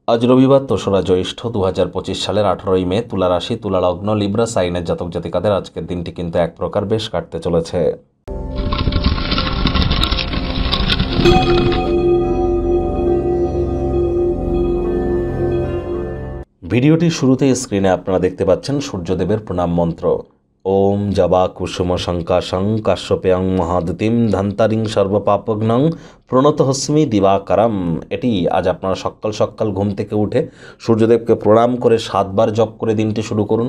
আজ রবিবার ২রা জ্যৈষ্ঠ ২০২৫ সালের ১৮ই মে। তুলা রাশি, তুলা লগ্ন, লিব্রা সাইনের জাতক জাতিকাদের আজকের দিনটি কিন্তু এক প্রকার বেশ কাটতে চলেছে। ভিডিওটির শুরুতে স্ক্রিনে আপনারা দেখতে পাচ্ছেন সূর্যদেবের প্রণাম মন্ত্র। ওম জবা কুসুম শঙ্কাশং কাশ্যপেয়ং মহাদতিম ধন্তারিং সর্বপাপঘ্নং প্রণত হস্মি দিবাকারম। এটি আজ আপনারা সকাল সকাল ঘুম থেকে উঠে সূর্যদেবকে প্রণাম করে 7 বার জপ করে দিনটি শুরু করুন।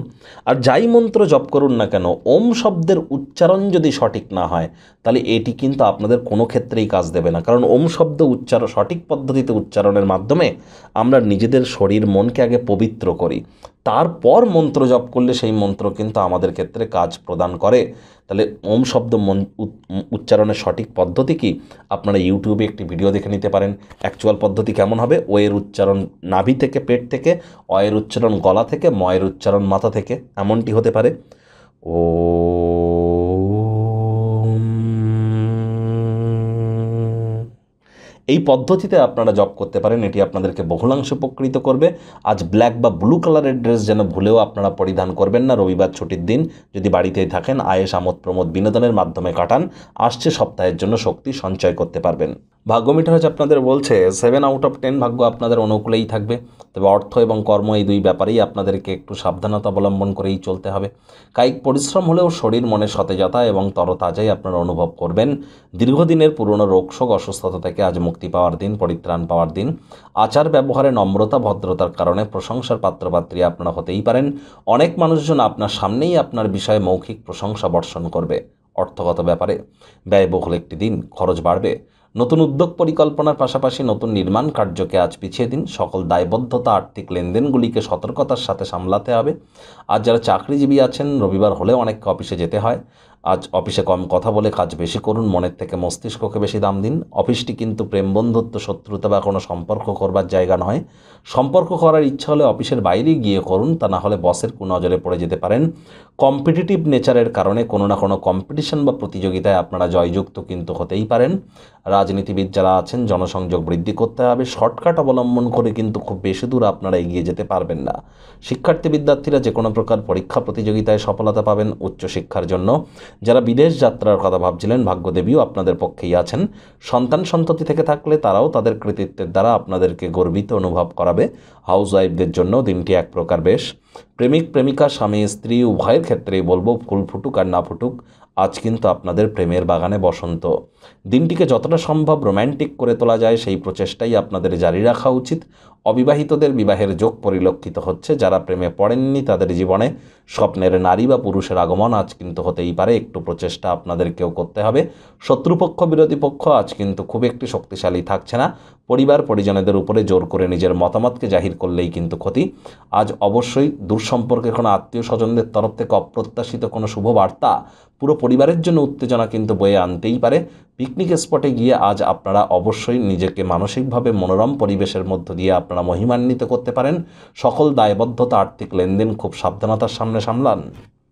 আর যাই মন্ত্র জপ করুন না কেন, ওম শব্দের উচ্চারণ যদি সঠিক না হয় তাহলে এটি কিন্তু আপনাদের কোনো ক্ষেত্রেই কাজ দেবে না। কারণ ওম শব্দ উচ্চারণ সঠিক পদ্ধতিতে উচ্চারণের মাধ্যমে আমরা নিজেদের শরীর মনকে আগে পবিত্র করি, তারপর মন্ত্র জপ করলে সেই মন্ত্র কিন্তু আমাদের ক্ষেত্রে কাজ প্রদান করে। তাহলে ওম শব্দ উচ্চারণের সঠিক পদ্ধতি কি আপনারা ইউটিউবে একটি ভিডিও দেখে নিতে পারেন। অ্যাকচুয়াল পদ্ধতি কেমন হবে, ও এর উচ্চারণ নাভি থেকে, পেট থেকে, অ এর উচ্চারণ গলা থেকে, ম এর উচ্চারণ মাথা থেকে, এমনটি হতে পারে। ও এই পদ্ধতিতে আপনারা জব করতে পারেন, এটি আপনাদেরকে বহুলাংশে উপকৃত করবে। আজ ব্ল্যাক বা ব্লু কালারের ড্রেস যেন ভুলেও আপনারা পরিধান করবেন না। রবিবার ছুটির দিন, যদি বাড়িতেই থাকেন আয়েশ আমোদ প্রমোদ বিনোদনের মাধ্যমে কাটান। আসছে সপ্তাহের জন্য শক্তি সঞ্চয় করতে পারবেন। ভাগ্য মিটার আজ আপনাদের বলছে 7 আউট অফ 10 ভাগ্য আপনাদের অনুকূলেই থাকবে। তবে অর্থ এবং কর্ম এই দুই ব্যাপারেই আপনাদেরকে একটু সাবধানতা অবলম্বন করেই চলতে হবে। কায়িক পরিশ্রম হলেও শরীর মনে সতেজতা এবং তরতাজাই আপনারা অনুভব করবেন। দীর্ঘদিনের পুরনো রোগশোক অসুস্থতা থেকে আজ মুক্তি পাওয়ার দিন, পরিত্রাণ পাওয়ার দিন। আচার ব্যবহারে নম্রতা ভদ্রতার কারণে প্রশংসার পাত্রপাত্রী আপনারা হতেই পারেন। অনেক মানুষজন আপনার সামনেই আপনার বিষয়ে মৌখিক প্রশংসা বর্ষণ করবে। অর্থগত ব্যাপারে ব্যয়বহুল একটি দিন, খরচ বাড়বে। নতুন উদ্যোগ পরিকল্পনার পাশাপাশি নতুন নির্মাণ কার্যকে আজ পিছিয়ে দিন। সকল দায়বদ্ধতা, আর্থিক লেনদেনগুলিকে সতর্কতার সাথে সামলাতে হবে। আজ যারা চাকরিজীবী আছেন, রবিবার হলেও অনেককে অফিসে যেতে হয়। আজ অফিসে কম কথা বলে কাজ বেশি করুন, মনের থেকে মস্তিষ্ককে বেশি দাম দিন। অফিসটি কিন্তু প্রেম, বন্ধুত্ব, শত্রুতা বা কোনো সম্পর্ক করবার জায়গা নয়। সম্পর্ক করার ইচ্ছা হলে অফিসের বাইরে গিয়ে করুন, তা না হলে বসের কুনজরে পড়ে যেতে পারেন। কম্পিটিটিভ নেচারের কারণে কোনো না কোনো কম্পিটিশন বা প্রতিযোগিতায় আপনারা জয়যুক্ত কিন্তু হতেই পারেন। রাজনীতিবিদ যারা আছেন, জনসংযোগ বৃদ্ধি করতে হবে। শর্টকাট অবলম্বন করে কিন্তু খুব বেশি দূর আপনারা এগিয়ে যেতে পারবেন না। শিক্ষার্থী বিদ্যার্থীরা যে কোনো প্রকার পরীক্ষা প্রতিযোগিতায় সফলতা পাবেন। উচ্চশিক্ষার জন্য যারা বিদেশ যাত্রার কথা ভাবছিলেন, ভাগ্যদেবীও আপনাদের পক্ষেই আছেন। সন্তান সন্ততি থেকে থাকলে তারাও তাদের কৃতিত্বের দ্বারা আপনাদেরকে গর্বিত অনুভব করাবে। হাউস ওয়াইফদের জন্য দিনটি এক প্রকার বেশ। প্রেমিক প্রেমিকা, স্বামী স্ত্রী উভয়ের ক্ষেত্রেই বলবো, ফুল ফুটুক আর না ফুটুক, আজ কিন্তু আপনাদের প্রেমের বাগানে বসন্ত। দিনটিকে যতটা সম্ভব রোম্যান্টিক করে তোলা যায় সেই প্রচেষ্টাই আপনাদের জারি রাখা উচিত। অবিবাহিতদের বিবাহের যোগ পরিলক্ষিত হচ্ছে। যারা প্রেমে পড়েননি তাদের জীবনে স্বপ্নের নারী বা পুরুষের আগমন আজ কিন্তু হতেই পারে। একটু প্রচেষ্টা আপনাদেরকেও করতে হবে। শত্রুপক্ষ, বিরোধী পক্ষ আজ কিন্তু খুব একটি শক্তিশালী থাকছে না। পরিবার পরিজনদের উপরে জোর করে নিজের মতামতকে জাহির করলেই কিন্তু ক্ষতি। আজ অবশ্যই দূরসম্পর্কের কোনো আত্মীয় স্বজনদের তরফ থেকে অপ্রত্যাশিত কোনো শুভ বার্তা পুরো পরিবারের জন্য উত্তেজনা কিন্তু বয়ে আনতেই পারে। পিকনিক স্পটে গিয়ে আজ আপনারা অবশ্যই নিজেকে মানসিকভাবে মনোরম পরিবেশের মধ্য দিয়ে আপনারা মহিমান্বিত করতে পারেন। সকল দায়বদ্ধতা, আর্থিক লেনদেন খুব সাবধানতার সামনে সামলান।